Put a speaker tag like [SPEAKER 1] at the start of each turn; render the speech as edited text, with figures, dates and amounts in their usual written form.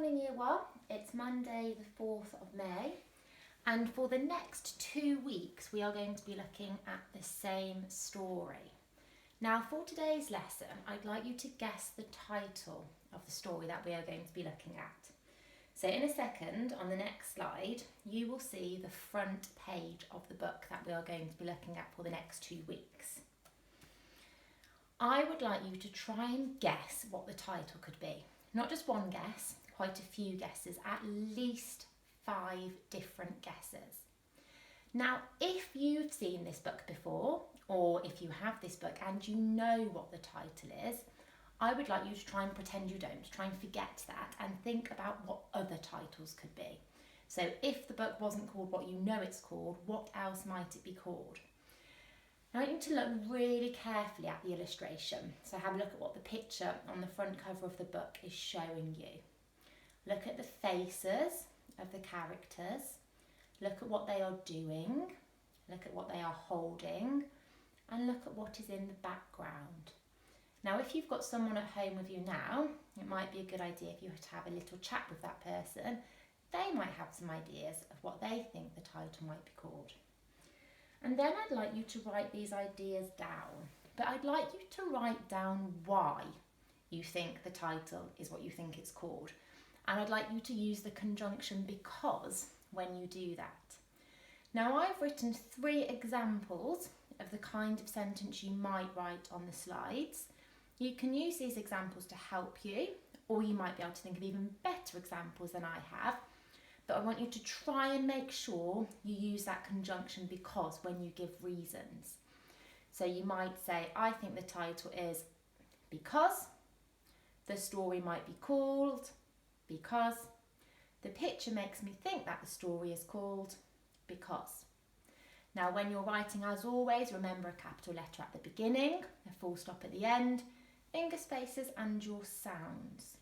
[SPEAKER 1] morning, Year 1. It's Monday the 4th of May, and for the next 2 weeks we are going to be looking at the same story. Now, for today's lesson, I'd like you to guess the title of the story that we are going to be looking at. So in a second, on the next slide, you will see the front page of the book that we are going to be looking at for the next 2 weeks. I would like you to try and guess what the title could be. Not just one guess, quite a few guesses, at least 5 different guesses. Now, if you've seen this book before, or if you have this book and you know what the title is, I would like you to try and pretend you don't, try and forget that and think about what other titles could be. So if the book wasn't called what you know it's called, what else might it be called? Now, I want you to look really carefully at the illustration. So have a look at what the picture on the front cover of the book is showing you. Look at the faces of the characters. Look at what they are doing. Look at what they are holding. And look at what is in the background. Now, if you've got someone at home with you now, it might be a good idea if you were to have a little chat with that person. They might have some ideas of what they think the title might be called. And then I'd like you to write these ideas down, but I'd like you to write down why you think the title is what you think it's called. And I'd like you to use the conjunction because when you do that. Now, I've written 3 examples of the kind of sentence you might write on the slides. You can use these examples to help you, or you might be able to think of even better examples than I have. But I want you to try and make sure you use that conjunction because when you give reasons. So you might say, I think the title is because, the story might be called because, the picture makes me think that the story is called because. Now, when you're writing, as always, remember a capital letter at the beginning, a full stop at the end, finger spaces and your sounds.